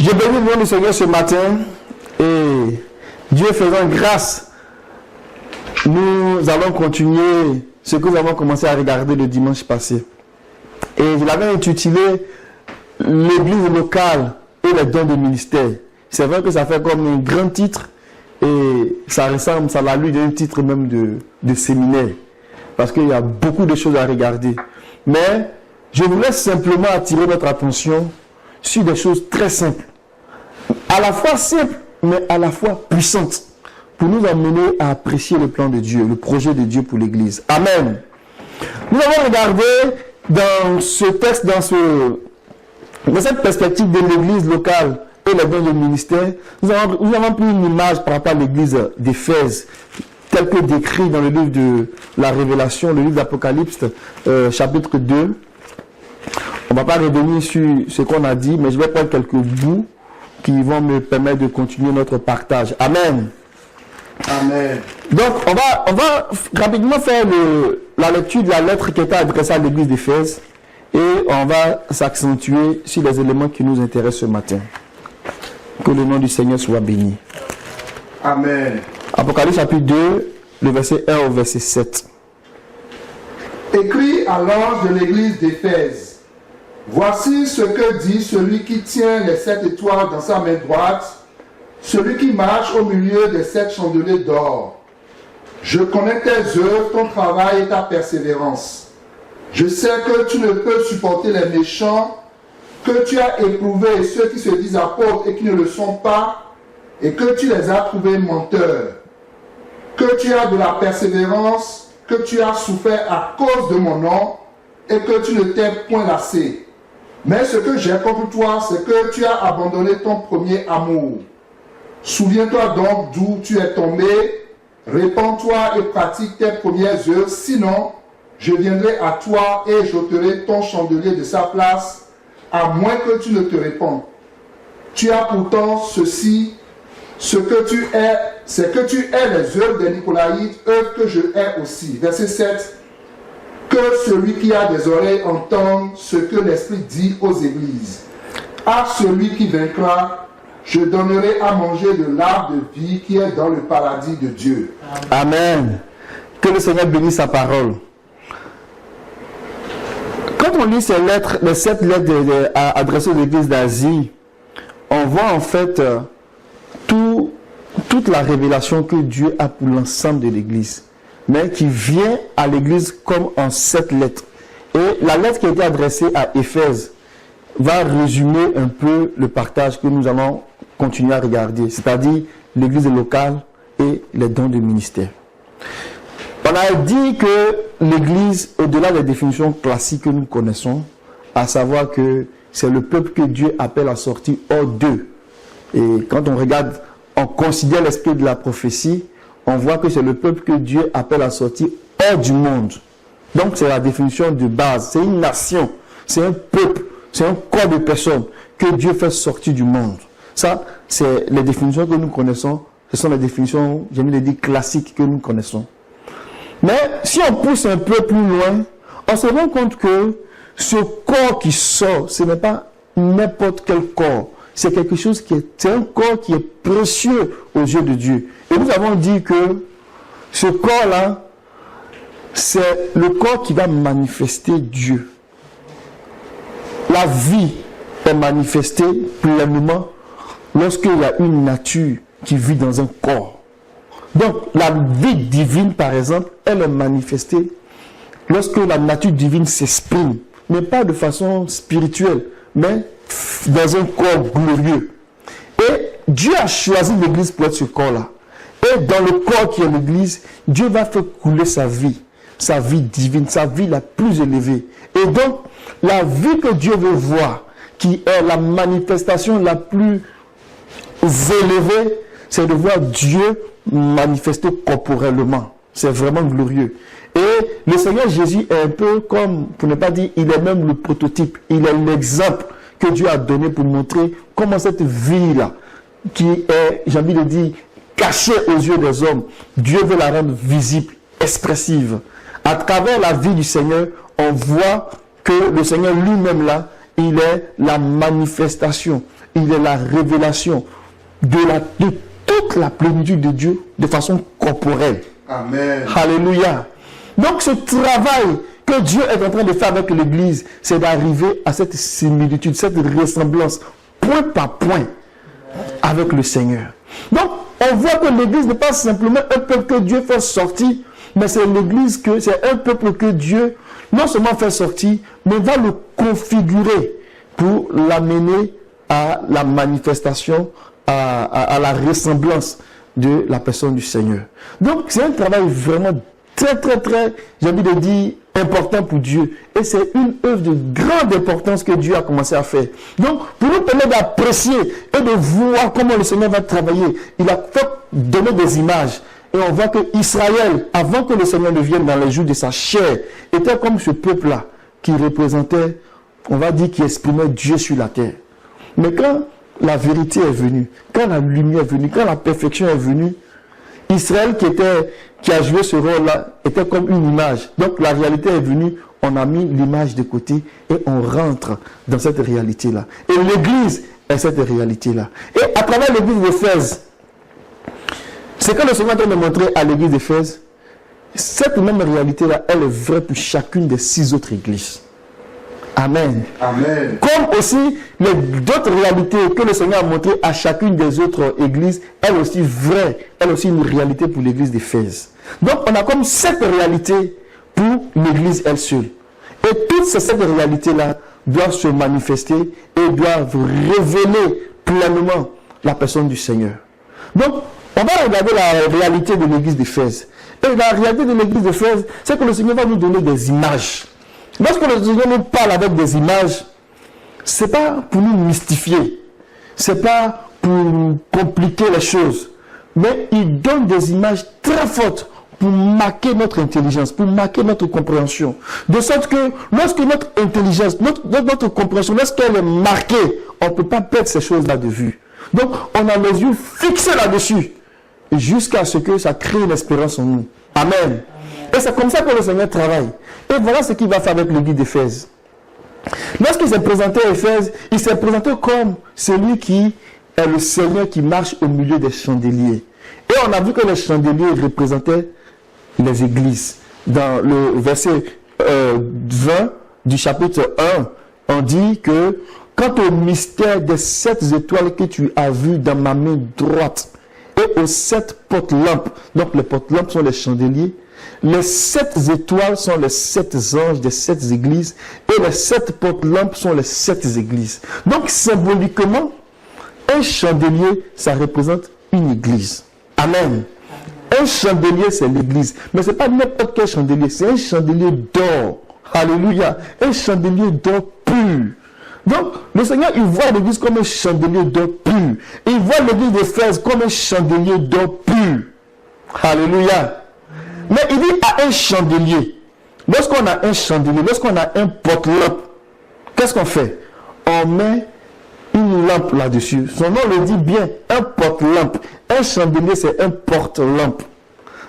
Je bénis le nom du Seigneur ce matin et Dieu faisant grâce, nous allons continuer ce que nous avons commencé à regarder le dimanche passé. Et je l'avais intitulé l'église locale et les dons de ministère. C'est vrai que ça fait comme un grand titre et ça ressemble à la lutte d'un titre même de séminaire. Parce qu'il y a beaucoup de choses à regarder. Mais je voulais simplement attirer notre attention sur des choses très simples. À la fois simples, mais à la fois puissantes. Pour nous amener à apprécier le plan de Dieu, le projet de Dieu pour l'Église. Amen. Nous avons regardé dans ce texte, dans cette perspective de l'Église locale et les dons de ministère, nous avons pris une image par rapport à l'Église d'Éphèse, tel que décrit dans le livre de la Révélation, le livre d'Apocalypse, chapitre 2. On ne va pas revenir sur ce qu'on a dit, mais je vais prendre quelques bouts qui vont me permettre de continuer notre partage. Amen. Amen. Donc, on va rapidement faire la lecture de la lettre qui était adressée à l'église d'Éphèse et on va s'accentuer sur les éléments qui nous intéressent ce matin. Que le nom du Seigneur soit béni. Amen. Apocalypse chapitre 2, le verset 1 au verset 7. Écrit à l'ange de l'église d'Éphèse. Voici ce que dit celui qui tient les 7 étoiles dans sa main droite, celui qui marche au milieu des 7 chandeliers d'or. Je connais tes œuvres, ton travail et ta persévérance. Je sais que tu ne peux supporter les méchants, que tu as éprouvé ceux qui se disent apôtres et qui ne le sont pas, et que tu les as trouvés menteurs. Que tu as de la persévérance, que tu as souffert à cause de mon nom, et que tu ne t'es point lassé. Mais ce que j'ai contre toi, c'est que tu as abandonné ton premier amour. Souviens-toi donc d'où tu es tombé, répands-toi et pratique tes premières œuvres, sinon je viendrai à toi et j'ôterai ton chandelier de sa place, à moins que tu ne te répandes. Tu as pourtant ceci, ce que tu es, c'est que tu es les œuvres des Nicolaïtes, œuvres que je hais aussi. Verset 7. Que celui qui a des oreilles entende ce que l'Esprit dit aux églises. À celui qui vaincra, je donnerai à manger de l'arbre de vie qui est dans le paradis de Dieu. Amen. Que le Seigneur bénisse sa parole. Quand on lit ces lettres, les 7 lettres adressées aux églises d'Asie, on voit en fait toute la révélation que Dieu a pour l'ensemble de l'église, mais qui vient à l'église comme en 7 lettres. Et la lettre qui a été adressée à Éphèse va résumer un peu le partage que nous allons continuer à regarder, c'est-à-dire l'église locale et les dons de ministère. On a dit que l'église, au-delà des définitions classiques que nous connaissons, à savoir que c'est le peuple que Dieu appelle à sortir hors d'eux. Et quand on regarde, on considère l'esprit de la prophétie, on voit que c'est le peuple que Dieu appelle à sortir hors du monde. Donc c'est la définition de base. C'est une nation, c'est un peuple, c'est un corps de personnes que Dieu fait sortir du monde. Ça, c'est les définitions que nous connaissons. Ce sont les définitions, j'aime les dire, classiques que nous connaissons. Mais si on pousse un peu plus loin, on se rend compte que ce corps qui sort, ce n'est pas n'importe quel corps. C'est quelque chose c'est un corps qui est précieux aux yeux de Dieu. Et nous avons dit que ce corps-là, c'est le corps qui va manifester Dieu. La vie est manifestée pleinement lorsqu'il y a une nature qui vit dans un corps. Donc, la vie divine, par exemple, elle est manifestée lorsque la nature divine s'exprime, mais pas de façon spirituelle, mais dans un corps glorieux. Et Dieu a choisi l'Église pour être ce corps-là. Et dans le corps qui est l'Église, Dieu va faire couler sa vie divine, sa vie la plus élevée. Et donc, la vie que Dieu veut voir, qui est la manifestation la plus élevée, c'est de voir Dieu manifester corporellement. C'est vraiment glorieux. Et le Seigneur Jésus est un peu comme, pour ne pas dire, il est même le prototype, il est l'exemple que Dieu a donné pour montrer comment cette vie-là, qui est, j'ai envie de dire, cachée aux yeux des hommes, Dieu veut la rendre visible, expressive. À travers la vie du Seigneur, on voit que le Seigneur lui-même là il est la manifestation, il est la révélation de toute la plénitude de Dieu de façon corporelle. Amen. Alléluia. Donc ce travail que Dieu est en train de faire avec l'Église, c'est d'arriver à cette similitude, cette ressemblance, point par point, avec le Seigneur. Donc, on voit que l'Église n'est pas simplement un peuple que Dieu fait sortir, mais c'est l'Église c'est un peuple que Dieu non seulement fait sortir, mais va le configurer pour l'amener à la manifestation, à la ressemblance de la personne du Seigneur. Donc, c'est un travail vraiment très, j'ai envie de dire, important pour Dieu. Et c'est une œuvre de grande importance que Dieu a commencé à faire. Donc, pour nous permettre d'apprécier et de voir comment le Seigneur va travailler, il a fait donner des images. Et on voit que Israël, avant que le Seigneur ne vienne dans les jours de sa chair, était comme ce peuple-là qui représentait, on va dire, qui exprimait Dieu sur la terre. Mais quand la vérité est venue, quand la lumière est venue, quand la perfection est venue, Israël qui a joué ce rôle-là était comme une image. Donc la réalité est venue, on a mis l'image de côté et on rentre dans cette réalité-là. Et l'Église est cette réalité-là. Et à travers l'Église d'Éphèse, c'est que le Seigneur doit nous montrer à l'Église d'Éphèse, cette même réalité-là, elle est vraie pour chacune des 6 autres églises. Amen. Amen. Comme aussi d'autres réalités que le Seigneur a montrées à chacune des autres églises, elle aussi vraie, elle aussi une réalité pour l'église d'Éphèse. Donc on a comme 7 réalités pour l'église elle seule. Et toutes ces 7 réalités-là doivent se manifester et doivent révéler pleinement la personne du Seigneur. Donc on va regarder la réalité de l'église d'Éphèse. Et la réalité de l'église d'Éphèse, c'est que le Seigneur va nous donner des images. Lorsque le Seigneur nous parle avec des images, ce n'est pas pour nous mystifier, ce n'est pas pour compliquer les choses, mais il donne des images très fortes pour marquer notre intelligence, pour marquer notre compréhension. De sorte que lorsque notre intelligence, notre compréhension, lorsqu'elle est marquée, on ne peut pas perdre ces choses-là de vue. Donc on a les yeux fixés là-dessus, jusqu'à ce que ça crée une espérance en nous. Amen. Et c'est comme ça que le Seigneur travaille. Et voilà ce qu'il va faire avec l'église d'Éphèse. Lorsqu'il s'est présenté à Éphèse, il s'est présenté comme celui qui est le Seigneur qui marche au milieu des chandeliers. Et on a vu que les chandeliers représentaient les églises. Dans le verset 20 du chapitre 1, on dit que quant au mystère des 7 étoiles que tu as vues dans ma main droite et aux 7 porte-lampes, donc les porte-lampes sont les chandeliers, les 7 étoiles sont les 7 anges des 7 églises et les 7 porte-lampes sont les 7 églises. Donc symboliquement, un chandelier, ça représente une église. Amen. Un chandelier, c'est l'église. Mais ce n'est pas n'importe quel chandelier, c'est un chandelier d'or. Alléluia. Un chandelier d'or pur. Donc, le Seigneur, il voit l'église comme un chandelier d'or pur. Et il voit l'église d'Éphèse comme un chandelier d'or pur. Alléluia. Mais il dit à un chandelier, lorsqu'on a un chandelier, lorsqu'on a un porte-lampe, qu'est-ce qu'on fait? On met une lampe là-dessus. Son nom le dit bien, un porte-lampe. Un chandelier, c'est un porte-lampe.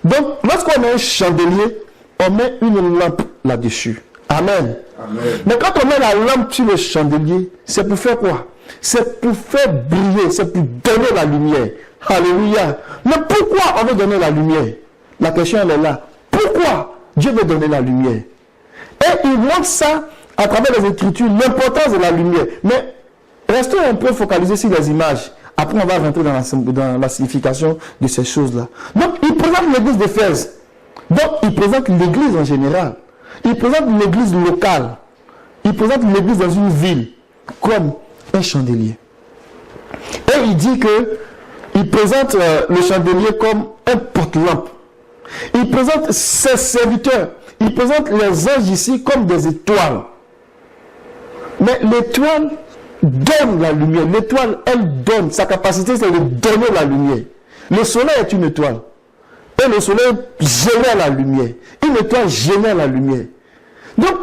Donc, lorsqu'on a un chandelier, on met une lampe là-dessus. Amen. Amen. Mais quand on met la lampe sur le chandelier, c'est pour faire quoi? C'est pour faire briller, c'est pour donner la lumière. Alléluia. Mais pourquoi on veut donner la lumière? La question elle est là. Pourquoi Dieu veut donner la lumière? Et il montre ça à travers les Écritures, l'importance de la lumière. Mais restons un peu focalisés sur les images. Après, on va rentrer dans la signification de ces choses-là. Donc, il présente l'église d'Éphèse. Donc, il présente l'église en général. Il présente l'église locale. Il présente l'église dans une ville comme un chandelier. Et il dit que il présente le chandelier comme un porte-lampe. Il présente ses serviteurs. Il présente les anges ici comme des étoiles. Mais l'étoile donne la lumière. L'étoile, elle donne. Sa capacité, c'est de donner la lumière. Le soleil est une étoile. Et le soleil génère la lumière. Une étoile génère la lumière. Donc,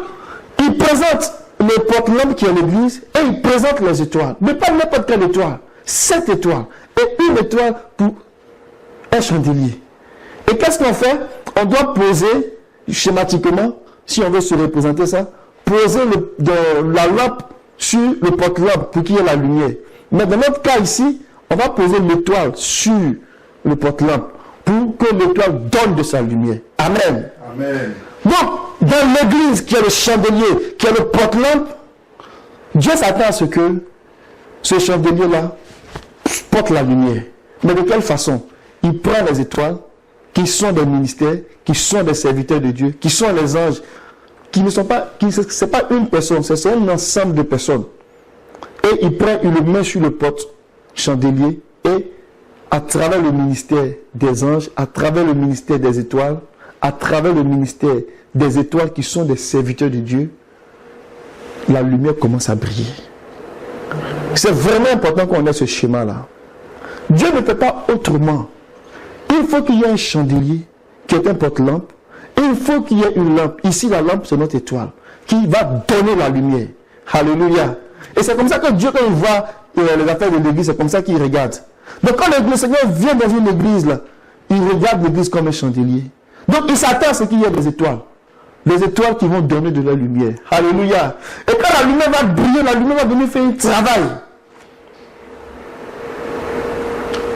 il présente le porte-lampe qui est l'église et il présente les étoiles. Mais pas n'importe quelle étoile. 7 étoiles. Et une étoile pour un chandelier. Et qu'est-ce qu'on fait? On doit poser, schématiquement, si on veut se représenter ça, poser la lampe sur le porte-lampe pour qu'il y ait la lumière. Mais dans notre cas ici, on va poser l'étoile sur le porte-lampe pour que l'étoile donne de sa lumière. Amen. Amen. Donc, dans l'église qui est le chandelier, qui est le porte-lampe, Dieu s'attend à ce que ce chandelier-là porte la lumière. Mais de quelle façon? Il prend les étoiles, qui sont des ministères, qui sont des serviteurs de Dieu, qui sont les anges, qui ne sont pas, c'est pas une personne, c'est un ensemble de personnes. Et il prend, il le met sur le porte-chandelier, et à travers le ministère des anges, à travers le ministère des étoiles, à travers le ministère des étoiles qui sont des serviteurs de Dieu, la lumière commence à briller. C'est vraiment important qu'on ait ce schéma-là. Dieu ne fait pas autrement. Il faut qu'il y ait un chandelier qui est un porte-lampe. Et il faut qu'il y ait une lampe. Ici, la lampe, c'est notre étoile qui va donner la lumière. Alléluia. Et c'est comme ça que Dieu, quand il voit les affaires de l'église, c'est comme ça qu'il regarde. Donc quand le Seigneur vient dans une église, là, il regarde l'église comme un chandelier. Donc il s'attend à ce qu'il y ait des étoiles. Des étoiles qui vont donner de la lumière. Alléluia. Et quand la lumière va briller, la lumière va venir faire un travail.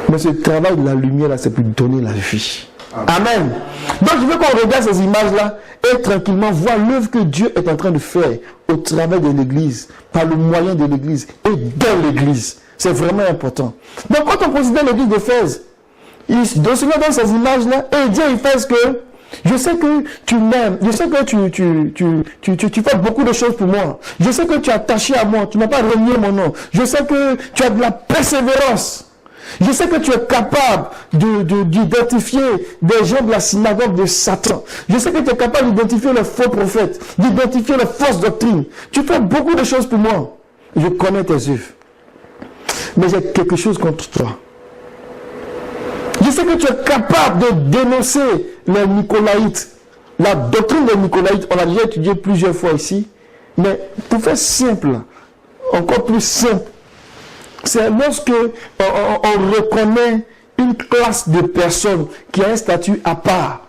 Mais ce travail de la lumière, là, c'est pour donner la vie. Amen. Donc je veux qu'on regarde ces images-là et tranquillement voir l'œuvre que Dieu est en train de faire au travers de l'église, par le moyen de l'église et dans l'église. C'est vraiment important. Donc quand on considère l'église d'Éphèse, il se donne ces images-là et il dit à Éphèse que je sais que tu m'aimes, je sais que tu fais beaucoup de choses pour moi. Je sais que tu es attaché à moi, tu n'as pas renié mon nom. Je sais que tu as de la persévérance. Je sais que tu es capable d'identifier des gens de la synagogue de Satan. Je sais que tu es capable d'identifier les faux prophètes, d'identifier les fausses doctrines. Tu fais beaucoup de choses pour moi. Je connais tes œuvres. Mais j'ai quelque chose contre toi. Je sais que tu es capable de dénoncer les Nicolaïtes. La doctrine des Nicolaïtes, on l'a déjà étudié plusieurs fois ici. Mais pour faire simple, encore plus simple, c'est lorsque on reconnaît une classe de personnes qui a un statut à part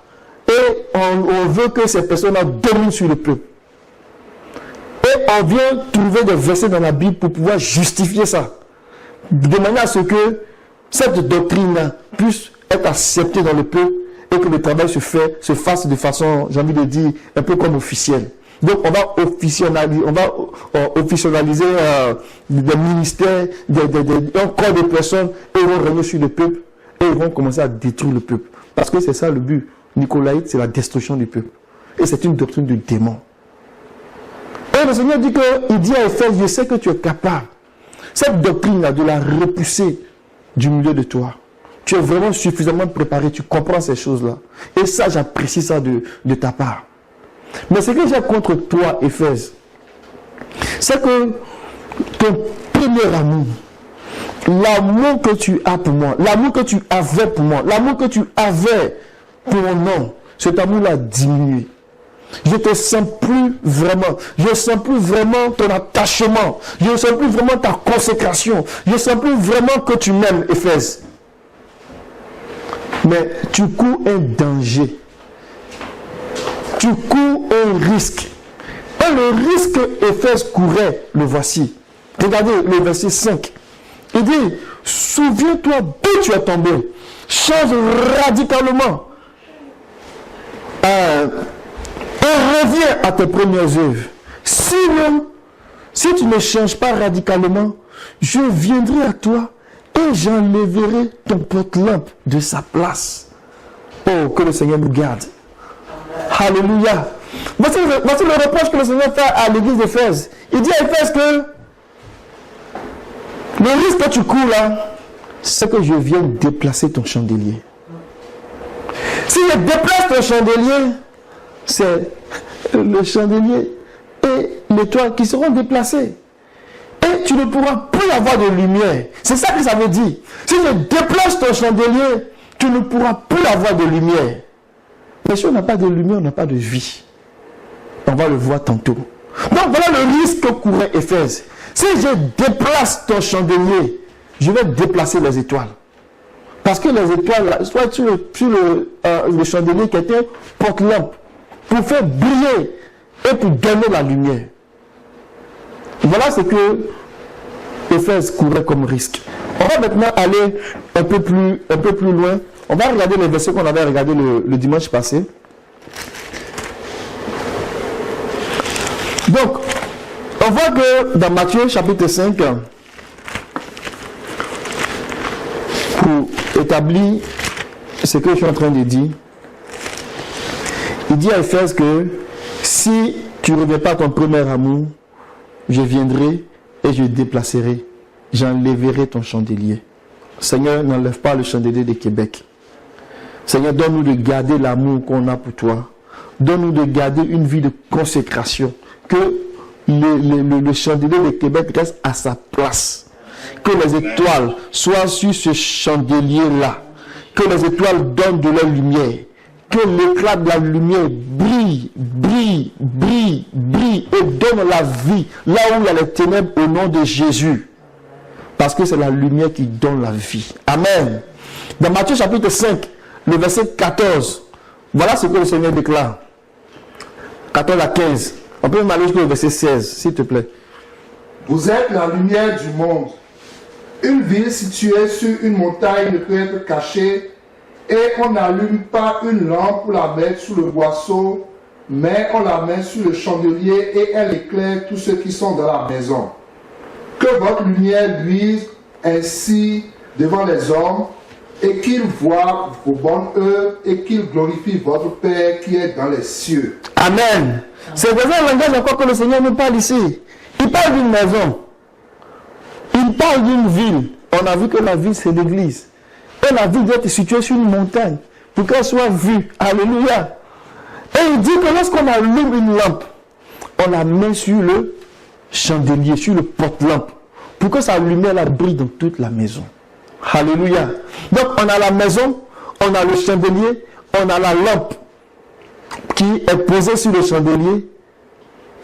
et on veut que ces personnes-là dominent sur le peuple. Et on vient trouver des versets dans la Bible pour pouvoir justifier ça. De manière à ce que cette doctrine-là puisse être acceptée dans le peuple et que le travail se fasse de façon, j'ai envie de dire, un peu comme officielle. Donc on va officialiser des ministères, un corps de personnes, et ils vont régner sur le peuple, et ils vont commencer à détruire le peuple. Parce que c'est ça le but. Nicolaïte, c'est la destruction du peuple. Et c'est une doctrine du démon. Et le Seigneur dit à Éphèse, je sais que tu es capable. Cette doctrine-là, de la repousser du milieu de toi. Tu es vraiment suffisamment préparé, tu comprends ces choses-là. Et ça, j'apprécie ça de ta part. Mais ce que j'ai contre toi, Éphèse, c'est que ton premier amour, l'amour que tu as pour moi, l'amour que tu avais pour moi, l'amour que tu avais pour mon nom, cet amour-là a diminué. Je ne te sens plus vraiment, je ne sens plus vraiment ton attachement, je ne sens plus vraiment ta consécration, je ne sens plus vraiment que tu m'aimes, Éphèse. Mais tu cours un danger. Tu cours un risque. Et le risque que Éphèse courait, le voici. Regardez le verset 5. Il dit, souviens-toi d'où tu es tombé. Change radicalement. Et reviens à tes premières œuvres. Sinon, si tu ne changes pas radicalement, je viendrai à toi et j'enlèverai ton porte-lampe de sa place. Oh, que le Seigneur nous garde. Alléluia. Voici le reproche que le Seigneur fait à l'église d'Éphèse. Il dit à Éphèse que le risque que tu cours là, c'est que je viens déplacer ton chandelier. Si je déplace ton chandelier, c'est le chandelier et l'étoile qui seront déplacés. Et tu ne pourras plus avoir de lumière. C'est ça que ça veut dire. Si je déplace ton chandelier, tu ne pourras plus avoir de lumière. Mais si on n'a pas de lumière, on n'a pas de vie. On va le voir tantôt. Donc voilà le risque que courait Éphèse. Si je déplace ton chandelier, je vais déplacer les étoiles. Parce que les étoiles, soit sur le chandelier qui était porte-lampe, pour faire briller et pour donner la lumière. Voilà ce que Éphèse courait comme risque. On va maintenant aller un peu plus loin. On va regarder les versets qu'on avait regardés le dimanche passé. Donc, on voit que dans Matthieu chapitre 5, pour établir ce que je suis en train de dire, il dit à Éphèse que si tu ne reviens pas à ton premier amour, je viendrai et je déplacerai, j'enlèverai ton chandelier. Seigneur, n'enlève pas le chandelier de Québec. Seigneur, donne-nous de garder l'amour qu'on a pour toi. Donne-nous de garder une vie de consécration. Que le chandelier de Québec reste à sa place. Que les étoiles soient sur ce chandelier-là. Que les étoiles donnent de leur lumière. Que l'éclat de la lumière brille, brille, brille, brille et donne la vie là où il y a les ténèbres au nom de Jésus. Parce que c'est la lumière qui donne la vie. Amen. Dans Matthieu chapitre 5, le verset 14, voilà ce que le Seigneur déclare. 14 à 15. On peut même aller jusqu'au verset 16, s'il te plaît. Vous êtes la lumière du monde. Une ville située sur une montagne ne peut être cachée et on n'allume pas une lampe pour la mettre sous le boisseau, mais on la met sur le chandelier et elle éclaire tous ceux qui sont dans la maison. Que votre lumière luise ainsi devant les hommes et qu'ils voient vos bonnes œuvres et qu'ils glorifient votre Père qui est dans les cieux. Amen. C'est dans un langage encore que le Seigneur nous parle ici. Il parle d'une maison. Il parle d'une ville. On a vu que la ville, c'est l'église. Et la ville doit être située sur une montagne pour qu'elle soit vue. Alléluia. Et il dit que lorsqu'on allume une lampe, on la met sur le chandelier, sur le porte-lampe, pour que sa lumière la brille dans toute la maison. Alléluia. Donc on a la maison, on a le chandelier, on a la lampe qui est posée sur le chandelier.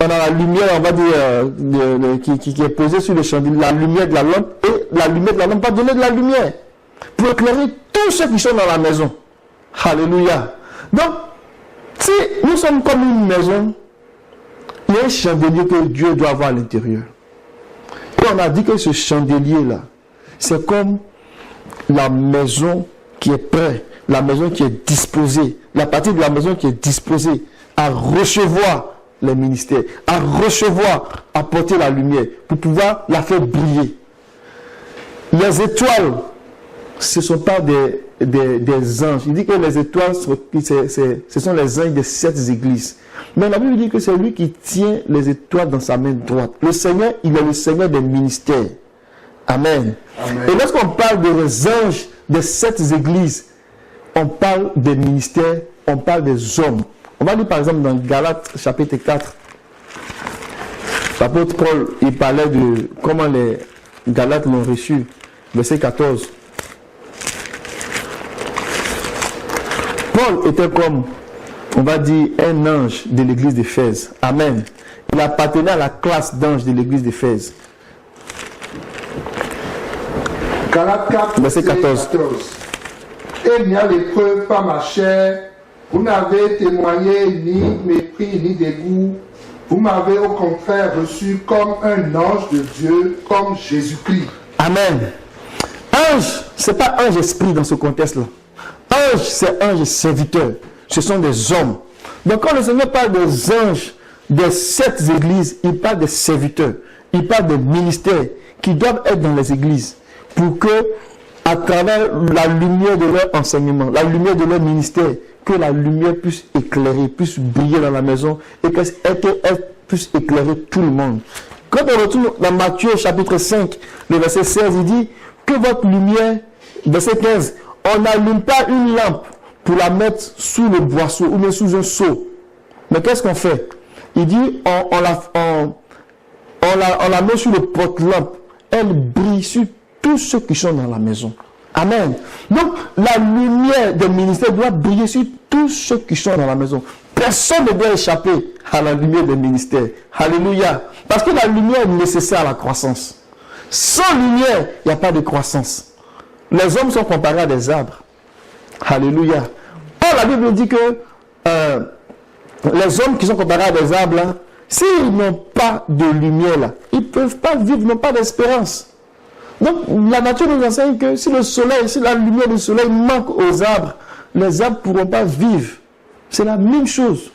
On a la lumière, on va dire, qui est posée sur le chandelier, la lumière de la lampe, et la lumière de la lampe va donner de la lumière pour éclairer tous ceux qui sont dans la maison. Alléluia. Donc, si nous sommes comme une maison, il y a un chandelier que Dieu doit avoir à l'intérieur. Et on a dit que ce chandelier-là, c'est comme la maison qui est prête, la maison qui est disposée, la partie de la maison qui est disposée à recevoir les ministères, à recevoir, à porter la lumière, pour pouvoir la faire briller. Les étoiles, ce ne sont pas des anges. Il dit que les étoiles, ce sont les anges des 7 églises. Mais la Bible dit que c'est lui qui tient les étoiles dans sa main droite. Le Seigneur, il est le Seigneur des ministères. Amen. Amen. Et lorsqu'on parle des anges des 7 églises, on parle des ministères, on parle des hommes. On va lire par exemple dans Galates chapitre 4. L'apôtre Paul, il parlait de comment les Galates l'ont reçu. Verset 14. Paul était comme, on va dire, un ange de l'église d'Éphèse. Amen. Il appartenait à la classe d'anges de l'église d'Éphèse. Galates 4, verset 14. Et il n'y a l'épreuve pas ma chair. Vous n'avez témoigné ni mépris ni dégoût. Vous m'avez au contraire reçu comme un ange de Dieu, comme Jésus-Christ. Amen. Ange, ce n'est pas ange esprit dans ce contexte-là. Ange, c'est ange serviteur. Ce sont des hommes. Donc quand le Seigneur parle des anges des 7 églises, il parle des serviteurs. Il parle des ministères qui doivent être dans les églises pour que, à travers la lumière de leur enseignement, la lumière de leur ministère, que la lumière puisse éclairer, puisse briller dans la maison et qu'elle puisse éclairer tout le monde. Quand on retourne dans Matthieu chapitre 5, le verset 16, il dit que votre lumière, verset 15, on n'allume pas une lampe pour la mettre sous le boisseau ou même sous un seau. Mais qu'est-ce qu'on fait? Il dit on la met sur le porte-lampe. Elle brille sur tous ceux qui sont dans la maison. Amen. Donc, la lumière des ministères doit briller sur tous ceux qui sont dans la maison. Personne ne doit échapper à la lumière des ministères. Alléluia. Parce que la lumière est nécessaire à la croissance. Sans lumière, il n'y a pas de croissance. Les hommes sont comparés à des arbres. Alléluia. Or, la Bible dit que les hommes qui sont comparés à des arbres, là, S'ils n'ont pas de lumière là, ils ne peuvent pas vivre, ils n'ont pas d'espérance. Donc la nature nous enseigne que si le soleil, si la lumière du soleil manque aux arbres, les arbres ne pourront pas vivre. C'est la même chose.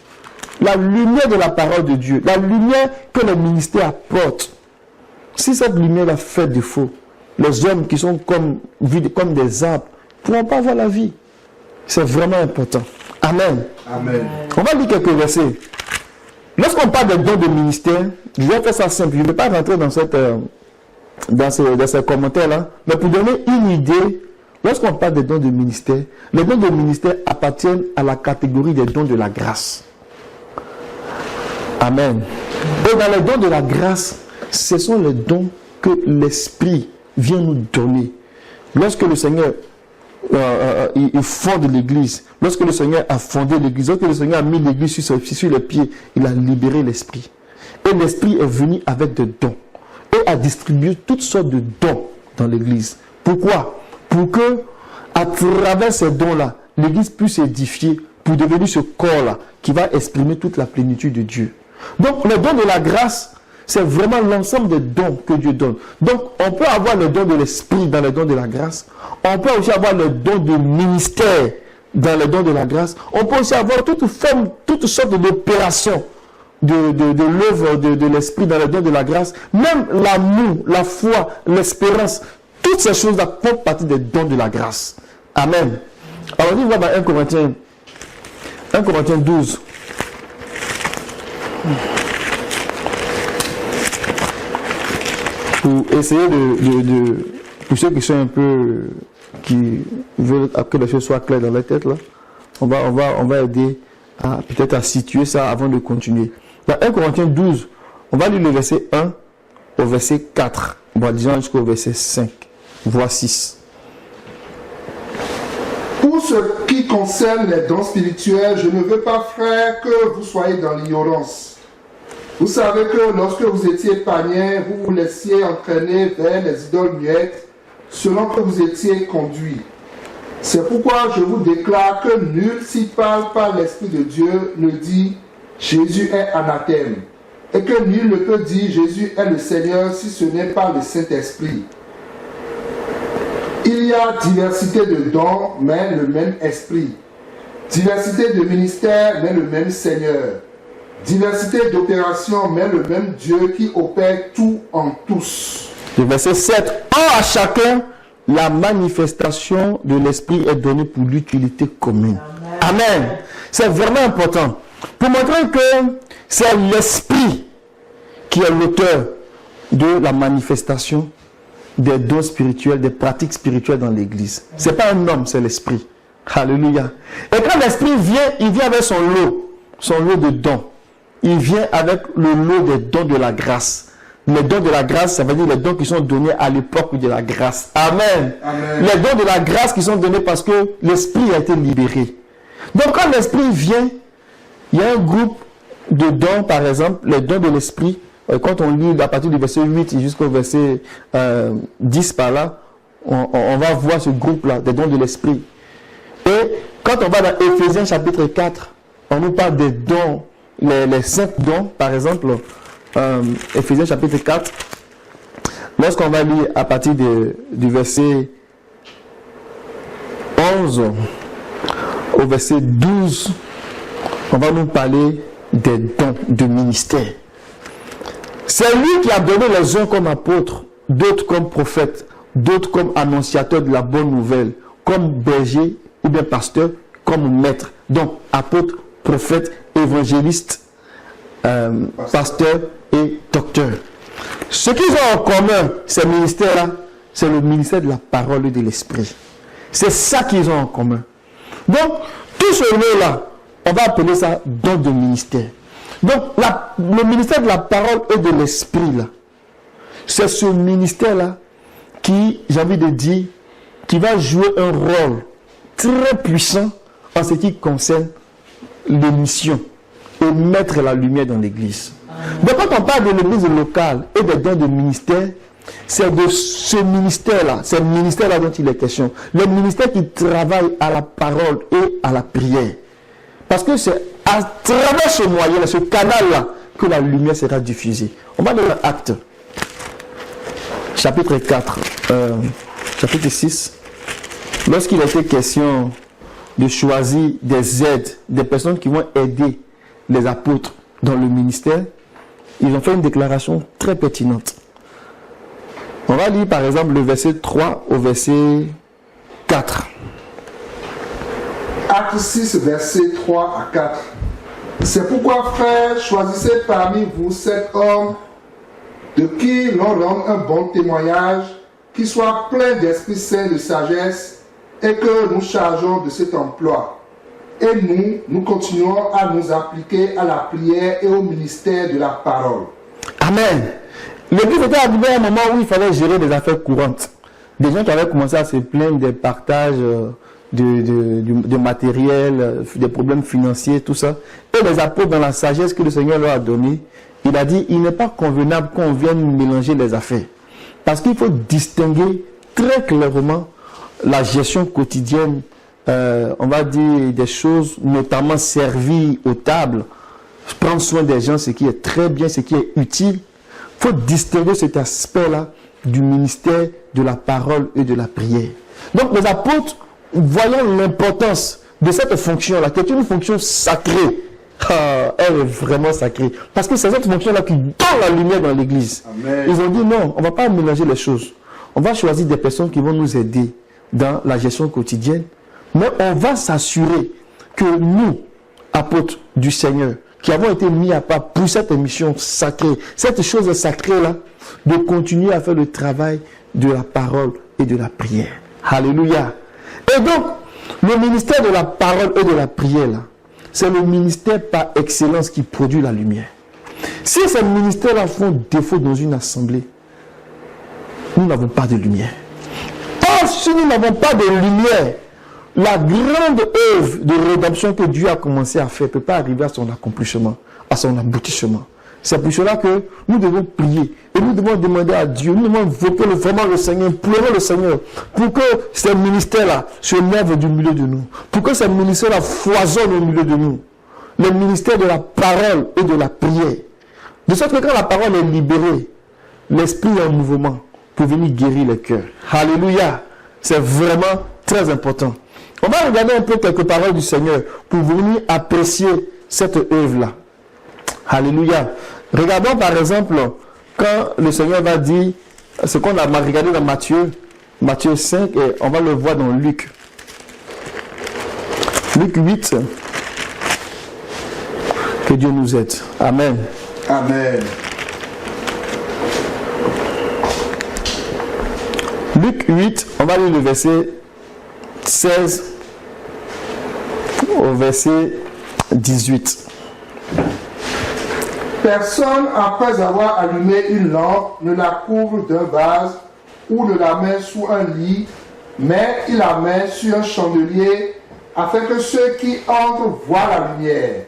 La lumière de la parole de Dieu, la lumière que le ministère apporte, si cette lumière a fait défaut, les hommes qui sont vus comme des arbres ne pourront pas avoir la vie. C'est vraiment important. Amen. Amen. On va lire quelques versets. Lorsqu'on parle des dons de ministère, je vais faire ça simple. Je ne vais pas rentrer dans ces commentaires-là, mais pour donner une idée, lorsqu'on parle des dons de ministère, les dons de ministère appartiennent à la catégorie des dons de la grâce. Amen. Et dans les dons de la grâce, ce sont les dons que l'Esprit vient nous donner. Lorsque le Seigneur il fonde l'Église, lorsque le Seigneur a fondé l'Église, lorsque le Seigneur a mis l'Église sur les pieds, il a libéré l'Esprit. Et l'Esprit est venu avec des dons et a distribué toutes sortes de dons dans l'Église. Pourquoi? Pour que, à travers ces dons-là, l'Église puisse s'édifier pour devenir ce corps-là qui va exprimer toute la plénitude de Dieu. Donc, le don de la grâce, c'est vraiment l'ensemble des dons que Dieu donne. Donc, on peut avoir le don de l'Esprit dans les dons de la grâce. On peut aussi avoir le don de ministère dans les dons de la grâce. On peut aussi avoir toutes sortes d'opérations de l'œuvre de l'Esprit dans les dons de la grâce. Même l'amour, la foi, l'espérance, toutes ces choses-là font partie des dons de la grâce. Amen. Alors, on va dans 1 Corinthiens 12. Pour essayer pour ceux qui sont un peu, qui veulent que les choses soient claires dans leur tête, là, on va aider peut-être à situer ça avant de continuer. Dans 1 Corinthiens 12, on va lire le verset 1 au verset 4, disons jusqu'au verset 5, voire 6. Pour ce qui concerne les dons spirituels, je ne veux pas, frères, que vous soyez dans l'ignorance. Vous savez que lorsque vous étiez païens, vous vous laissiez entraîner vers les idoles muettes, selon que vous étiez conduits. C'est pourquoi je vous déclare que nul, s'il parle par l'Esprit de Dieu, ne dit « Jésus est anathème », et que nul ne peut dire « Jésus est le Seigneur » si ce n'est pas le Saint-Esprit. Il y a diversité de dons, mais le même Esprit. Diversité de ministères, mais le même Seigneur. Diversité d'opérations, mais le même Dieu qui opère tout en tous. Le verset 7. Or à chacun, la manifestation de l'Esprit est donnée pour l'utilité commune. Amen. Amen. C'est vraiment important. Pour montrer que c'est l'Esprit qui est l'auteur de la manifestation des dons spirituels, des pratiques spirituelles dans l'Église. Ce n'est pas un homme, c'est l'Esprit. Alléluia. Et quand l'Esprit vient, il vient avec son lot de dons. Il vient avec le lot des dons de la grâce. Les dons de la grâce, ça veut dire les dons qui sont donnés à l'époque de la grâce. Amen. Amen. Les dons de la grâce qui sont donnés parce que l'Esprit a été libéré. Donc quand l'Esprit vient, il y a un groupe de dons, par exemple, les dons de l'Esprit. Quand on lit à partir du verset 8 jusqu'au verset 10 par là, on va voir ce groupe-là, des dons de l'Esprit. Et quand on va dans Éphésiens chapitre 4, on nous parle des dons, les 5 dons, par exemple, Éphésiens chapitre 4, lorsqu'on va lire à partir du verset 11 au verset 12, on va nous parler des dons de ministère. C'est lui qui a donné les uns comme apôtres, d'autres comme prophètes, d'autres comme annonciateurs de la bonne nouvelle, comme bergers ou bien pasteurs, comme maîtres. Donc, apôtres, prophètes, évangélistes, pasteurs et docteurs. Ce qu'ils ont en commun, ces ministères-là, c'est le ministère de la parole et de l'esprit. C'est ça qu'ils ont en commun. Donc, tout ce mot-là, on va appeler ça don de ministère. Donc, le ministère de la parole et de l'esprit, là, c'est ce ministère-là qui, j'ai envie de dire, qui va jouer un rôle très puissant en ce qui concerne les missions et mettre la lumière dans l'église. Donc, quand on parle de l'église locale et des dons de ministère, c'est de ce ministère-là, c'est le ministère-là dont il est question. Le ministère qui travaille à la parole et à la prière. Parce que c'est à travers ce moyen-là, ce canal-là, que la lumière sera diffusée. On va dans Actes, chapitre 4, chapitre 6. Lorsqu'il a été question de choisir des aides, des personnes qui vont aider les apôtres dans le ministère, ils ont fait une déclaration très pertinente. On va lire par exemple le verset 3 au verset 4. Acte 6, versets 3 à 4. C'est pourquoi, frères, choisissez parmi vous 7 hommes de qui l'on rende un bon témoignage, qui soit plein d'Esprit Saint de sagesse, et que nous chargeons de cet emploi. Et nous continuons à nous appliquer à la prière et au ministère de la parole. Amen. L'église était arrivée à un moment où il fallait gérer des affaires courantes. Des gens qui avaient commencé à se plaindre des partages de matériel, des problèmes financiers, tout ça. Et les apôtres, dans la sagesse que le Seigneur leur a donnée, il a dit, il n'est pas convenable qu'on vienne mélanger les affaires. Parce qu'il faut distinguer très clairement la gestion quotidienne, on va dire des choses, notamment servir aux tables, prendre soin des gens, ce qui est très bien, ce qui est utile. Il faut distinguer cet aspect-là du ministère de la parole et de la prière. Donc les apôtres, voyant l'importance de cette fonction-là, qui est une fonction sacrée, elle est vraiment sacrée. Parce que c'est cette fonction-là qui donne la lumière dans l'église. Ils ont dit non, on ne va pas mélanger les choses. On va choisir des personnes qui vont nous aider dans la gestion quotidienne. Mais on va s'assurer que nous, apôtres du Seigneur, qui avons été mis à part pour cette mission sacrée, cette chose sacrée-là, de continuer à faire le travail de la parole et de la prière. Alléluia. Et donc, le ministère de la parole et de la prière, là, c'est le ministère par excellence qui produit la lumière. Si ces ministères-là font défaut dans une assemblée, nous n'avons pas de lumière. Or, si nous n'avons pas de lumière, la grande œuvre de rédemption que Dieu a commencé à faire ne peut pas arriver à son accomplissement, à son aboutissement. C'est pour cela que nous devons prier et nous devons demander à Dieu, nous devons invoquer vraiment le Seigneur, pleurer le Seigneur pour que ces ministères-là se lèvent du milieu de nous, pour que ces ministères-là foisonnent au milieu de nous. Le ministère de la parole et de la prière. De sorte que quand la parole est libérée, l'esprit est en mouvement pour venir guérir les cœurs. Alléluia. C'est vraiment très important. On va regarder un peu quelques paroles du Seigneur pour venir apprécier cette œuvre-là. Alléluia. Regardons par exemple quand le Seigneur va dire ce qu'on a regardé dans Matthieu 5 et on va le voir dans Luc. Luc 8. Que Dieu nous aide. Amen. Amen. Luc 8, on va lire le verset 16 au verset 18. Personne, après avoir allumé une lampe, ne la couvre d'un vase ou ne la met sous un lit, mais il la met sur un chandelier afin que ceux qui entrent voient la lumière.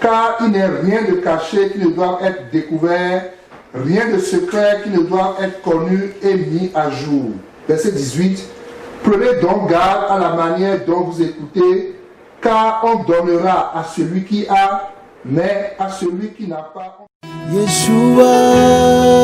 Car il n'est rien de caché qui ne doit être découvert, rien de secret qui ne doit être connu et mis à jour. Verset 18. Prenez donc garde à la manière dont vous écoutez, car on donnera à celui qui a, mais à celui qui n'a pas. Yeshua.